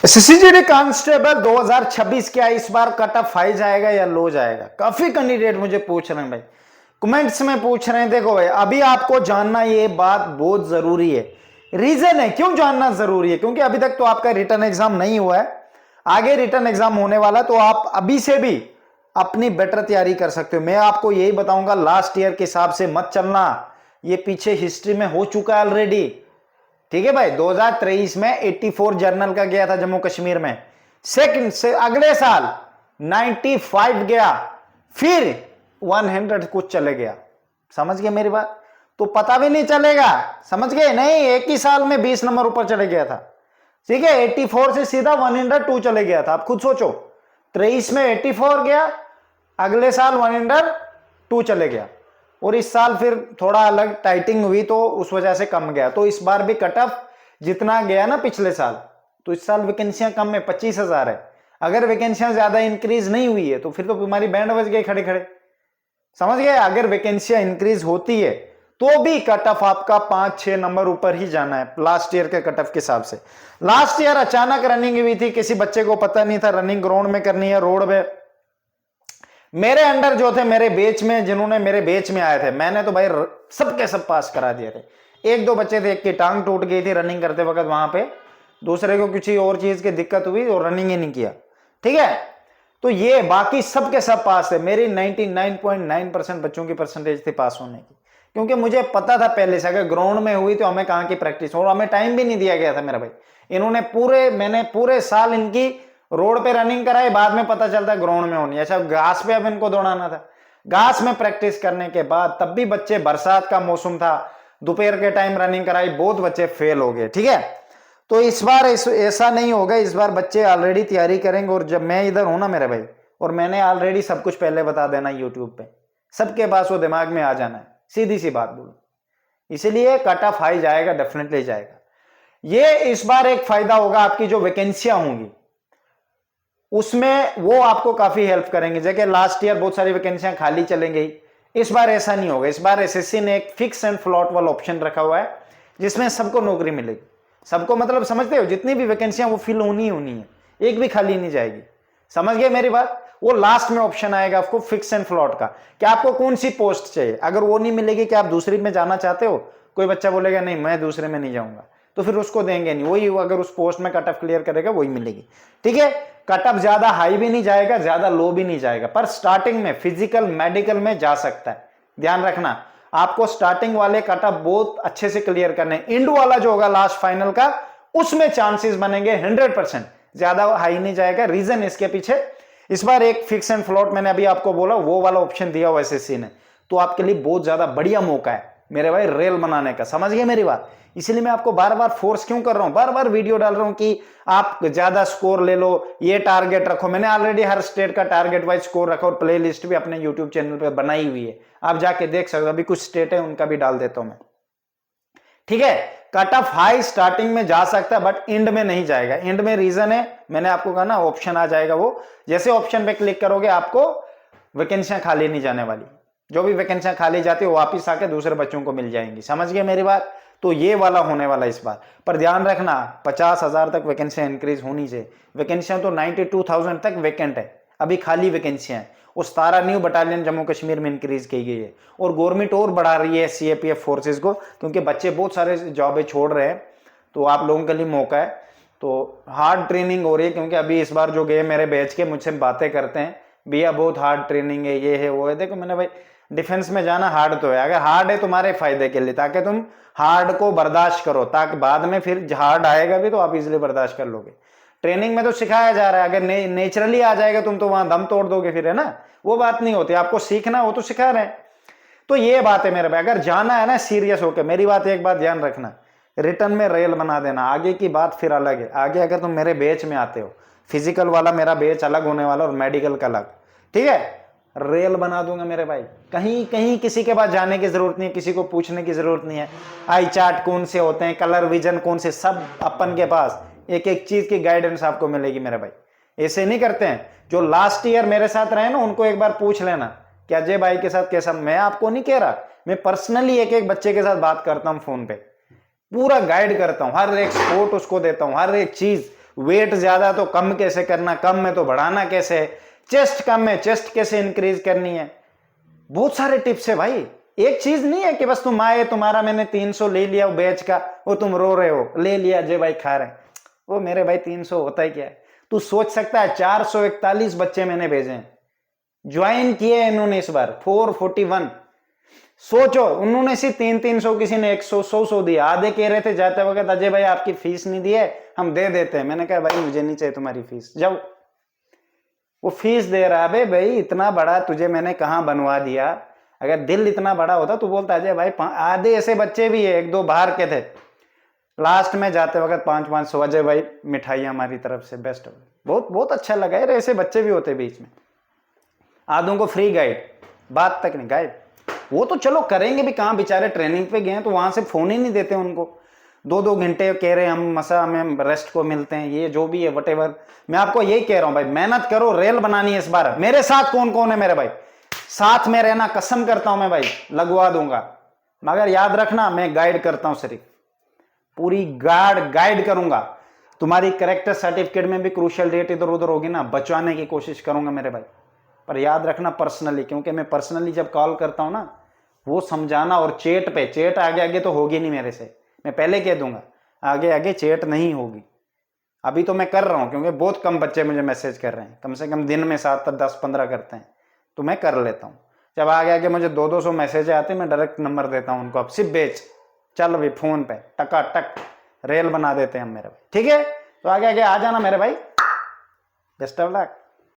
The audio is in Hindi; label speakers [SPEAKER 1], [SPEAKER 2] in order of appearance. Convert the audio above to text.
[SPEAKER 1] एसएससी कांस्टेबल 2026 क्या इस बार कट ऑफ हाई जाएगा या लो जाएगा? काफी कैंडिडेट मुझे पूछ रहे हैं भाई, कमेंट्स में पूछ रहे हैं। देखो भाई, अभी आपको जानना ये बात बहुत जरूरी है। रीजन है क्यों जानना जरूरी है, क्योंकि अभी तक तो आपका रिटर्न एग्जाम नहीं हुआ है, आगे रिटर्न एग्जाम होने वाला, तो आप अभी से भी अपनी बेटर तैयारी कर सकते हो। मैं आपको यही बताऊंगा, लास्ट ईयर के हिसाब से मत चलना, ये पीछे हिस्ट्री में हो चुका है ऑलरेडी। ठीक है भाई, 2023 में 84 जर्नल का गया था जम्मू कश्मीर में, सेकंड से अगले साल 95 गया, फिर 100 कुछ चले गया। समझ गए मेरी बात? तो पता भी नहीं चलेगा, समझ गए? नहीं, एक ही साल में 20 नंबर ऊपर चले गया था। ठीक है, 84 से सीधा 102 चले गया था। आप खुद सोचो, 23 में 84 गया, अगले साल 102 चले गया, और इस साल फिर थोड़ा अलग टाइटिंग हुई तो उस वजह से कम गया। तो इस बार भी कट ऑफ जितना गया ना पिछले साल, तो इस साल वैकेंसियां कम है, 25,000 है। अगर वैकेंसियां ज्यादा इंक्रीज नहीं हुई है तो फिर तो तुम्हारी बैंड बज गई खड़े खड़े। समझ गए? अगर वैकेंसियां इंक्रीज होती है तो भी कट ऑफ आपका 5-6 नंबर ऊपर ही जाना है लास्ट ईयर के कट ऑफ के हिसाब से। लास्ट ईयर अचानक रनिंग हुई थी, किसी बच्चे को पता नहीं था रनिंग ग्राउंड में करनी है, रोड में। मेरे अंडर जो थे, मेरे बेच में, जिन्होंने मेरे बेच में आए थे, मैंने तो भाई सबके सब पास करा दिए थे। एक दो बच्चे थे, एक की टांग टूट गई थी रनिंग करते वक्त वहां पे, दूसरे को किसी और चीज की दिक्कत हुई और रनिंग ही नहीं किया। ठीक है, तो ये बाकी सबके सब पास थे। मेरी 99.9% बच्चों की परसेंटेज थी पास होने की, क्योंकि मुझे पता था पहले से अगर ग्राउंड में हुई तो हमें कहाँ की प्रैक्टिस, और हमें टाइम भी नहीं दिया गया था मेरा भाई। मैंने पूरे साल इनकी रोड पे रनिंग कराई, बाद में पता चलता ग्राउंड में होनी है। अच्छा, घास पे अब इनको दौड़ाना था, घास में प्रैक्टिस करने के बाद तब भी बच्चे, बरसात का मौसम था, दोपहर के टाइम रनिंग कराई, बहुत बच्चे फेल हो गए। ठीक है, तो इस बार ऐसा नहीं होगा। इस बार बच्चे ऑलरेडी तैयारी करेंगे, और जब मैं इधर हूं ना मेरे भाई, और मैंने ऑलरेडी सब कुछ पहले बता देना यूट्यूब पे, सबके पास वो दिमाग में आ जाना है, सीधी सी बात बोलो। इसीलिए कट ऑफ हाई जाएगा, डेफिनेटली जाएगा। ये इस बार एक फायदा होगा, आपकी जो वैकेंसियां होंगी उसमें वो आपको काफी हेल्प करेंगे। जैसे लास्ट ईयर बहुत सारी वैकेंसियां खाली चलेंगी, इस बार ऐसा नहीं होगा। इस बार एसएससी ने एक फिक्स एंड फ्लॉट वाला ऑप्शन रखा हुआ है, जिसमें सबको नौकरी मिलेगी। सबको मतलब समझते हो, जितनी भी वैकेंसियां वो फिल होनी ही होनी है, एक भी खाली नहीं जाएगी। समझ गए मेरी बात? वो लास्ट में ऑप्शन आएगा आपको फिक्स एंड फ्लॉट का, कि आपको कौन सी पोस्ट चाहिए। अगर वो नहीं मिलेगी कि आप दूसरी में जाना चाहते हो, कोई बच्चा बोलेगा नहीं मैं दूसरे में नहीं जाऊंगा, तो फिर उसको देंगे नहीं। वही अगर उस पोस्ट में कट ऑफ क्लियर करेगा वही मिलेगी। ठीक है, कट ऑफ ज्यादा हाई भी नहीं जाएगा, ज्यादा लो भी नहीं जाएगा, पर स्टार्टिंग में फिजिकल मेडिकल में जा सकता है। ध्यान रखना, आपको स्टार्टिंग वाले कट ऑफ बहुत अच्छे से क्लियर करने। इंड वाला जो होगा लास्ट फाइनल का, उसमें चांसेस बनेंगे 100%, ज्यादा हाई नहीं जाएगा। रीजन इसके पीछे, इस बार एक फिक्स एंड फ्लोट मैंने अभी आपको बोला, वो वाला ऑप्शन दिया हुआ एसएससी ने, तो आपके लिए बहुत ज्यादा बढ़िया मौका है मेरे भाई रेल बनाने का। समझ गए मेरी बात? इसलिए मैं आपको बार बार फोर्स क्यों कर रहा हूं, बार बार वीडियो डाल रहा हूं कि आप ज्यादा स्कोर ले लो, ये टारगेट रखो। मैंने ऑलरेडी हर स्टेट का टारगेट वाइज स्कोर रखा, और प्ले लिस्ट भी अपने यूट्यूब चैनल पे बनाई हुई है, आप जाके देख सकते हो। अभी कुछ स्टेट है उनका भी डाल देता हूं मैं। ठीक है, कट ऑफ हाई स्टार्टिंग में जा सकता है, बट एंड में नहीं जाएगा। एंड में रीजन है, मैंने आपको कहा ना ऑप्शन आ जाएगा, वो जैसे ऑप्शन पे क्लिक करोगे आपको वैकेंसियां खाली नहीं जाने वाली। जो भी वैकेंसियां खाली जाती है वो वापिस आके दूसरे बच्चों को मिल जाएंगी। समझ गए मेरी बात? तो ये वाला होने वाला इस बार। पर ध्यान रखना, 50,000 तक वैकेंसियां इंक्रीज होनी चाहिए। वैकेंसियां तो 92,000 तक वैकेंट है, अभी खाली वैकेंसियां है। वो 17 न्यू बटालियन जम्मू कश्मीर में इंक्रीज की गई है, और गवर्नमेंट और बढ़ा रही है सीएपीएफ फोर्सेज को, क्योंकि बच्चे बहुत सारे जॉबें छोड़ रहे हैं। तो आप लोगों के लिए मौका है। तो हार्ड ट्रेनिंग हो रही है, क्योंकि अभी इस बार जो गए मेरे बैच के मुझसे बातें करते हैं, भैया बहुत हार्ड ट्रेनिंग है, ये है वो है। देखो मैंने भाई, डिफेंस में जाना हार्ड तो है, अगर हार्ड है तुम्हारे फायदे के लिए, ताकि तुम हार्ड को बर्दाश्त करो, ताकि बाद में फिर हार्ड आएगा भी तो आप इजीली बर्दाश्त कर लोगे। ट्रेनिंग में तो सिखाया जा रहा है, अगर नेचुरली आ जाएगा तुम तो वहां दम तोड़ दोगे फिर, है ना? वो बात नहीं होती, आपको सीखना वो तो सिखा रहे हैं। तो ये बात है मेरे भाई, अगर जाना है ना सीरियस होकर, मेरी बात एक बात ध्यान रखना, रिटर्न में रेल बना देना। आगे की बात फिर अलग है। आगे अगर तुम मेरे बैच में आते हो, फिजिकल वाला मेरा बैच अलग होने वाला और मेडिकल का अलग। ठीक है, रेल बना दूंगा मेरे भाई। कहीं कहीं किसी के पास जाने की जरूरत नहीं है, किसी को पूछने की जरूरत नहीं है। आई चार्ट कौन से होते हैं, कलर विजन कौन से, सब अपन के पास, एक एक चीज की गाइडेंस आपको मिलेगी मेरे भाई। ऐसे नहीं करते हैं। जो लास्ट ईयर मेरे साथ रहे ना, उनको एक बार पूछ लेना कि अजय भाई के साथ कैसा। मैं आपको नहीं कह रहा, मैं पर्सनली एक एक बच्चे के साथ बात करता हूँ फोन पे, पूरा गाइड करता हूँ, हर एक स्पोर्ट उसको देता हूँ, हर एक चीज वेट ज्यादा तो कम कैसे करना, कम में तो बढ़ाना कैसे है, चेस्ट कम है चेस्ट कैसे इंक्रीज करनी है, बहुत सारे टिप्स है भाई। एक चीज नहीं है कि बस तुम आए, तुम्हारा मैंने 300 ले लिया वो बैच का, वो तुम रो रहे हो, ले लिया जय भाई खा रहे, वो मेरे भाई 300 होता ही क्या है। तू सोच सकता है 441 बच्चे मैंने भेजे हैं, ज्वाइन किए इन्होंने इस बार 441। सोचो, उन्होंने से 300 किसी ने 100 दिया, आधे कह रहे थे जाते वक्त अजय भाई आपकी फीस नहीं दी है, हम दे देते हैं। मैंने कहा भाई मुझे नहीं चाहिए तुम्हारी फीस, जाओ। वो फीस दे रहा है भाई, इतना बड़ा तुझे मैंने कहां बनवा दिया। अगर दिल इतना बड़ा होता तो बोलता अजय भाई, आधे ऐसे बच्चे भी है, एक दो बाहर के थे, लास्ट में जाते वक्त 500 अजय भाई मिठाई हमारी तरफ से बेस्ट। बहुत बहुत अच्छा लगा यार, ऐसे बच्चे भी होते बीच में। आधों को फ्री गाइड, बात तक नहीं गाइड, वो तो चलो करेंगे भी, कहाँ बेचारे ट्रेनिंग पे गए हैं तो वहां से फोन ही नहीं देते उनको, 2-2 घंटे कह रहे हैं हम मसा हमें रेस्ट को मिलते हैं, ये जो भी है वटेवर। मैं आपको यही कह रहा हूं भाई, मेहनत करो, रेल बनानी है इस बार। मेरे साथ कौन कौन है मेरे भाई, साथ में रहना, कसम करता हूं मैं भाई लगवा दूंगा, मगर याद रखना मैं गाइड करता हूं, सिर्फ पूरी गाइड करूंगा। तुम्हारी करेक्टर सर्टिफिकेट में भी क्रूशियल डेट इधर उधर होगी ना, बचवाने की कोशिश करूंगा मेरे भाई, पर याद रखना पर्सनली, क्योंकि मैं पर्सनली जब कॉल करता हूं ना, वो समझाना। और चेट पे, चेट आगे आगे तो होगी नहीं मेरे से, मैं पहले कह दूंगा, आगे आगे चेट नहीं होगी। अभी तो मैं कर रहा हूं क्योंकि बहुत कम बच्चे मुझे मैसेज कर रहे हैं, कम से कम दिन में 7 तक 10-15 करते हैं, तो मैं कर लेता हूं। जब आगे आगे मुझे 200-200 मैसेज आते हैं, मैं डायरेक्ट नंबर देता हूं उनको, अब सिर्फ बेच, चल भाई फोन पे टकाटक रेल बना देते हैं हम मेरे भाई, ठीक है। तो आगे आगे आ जाना मेरे भाई, बेस्ट ऑफ लक।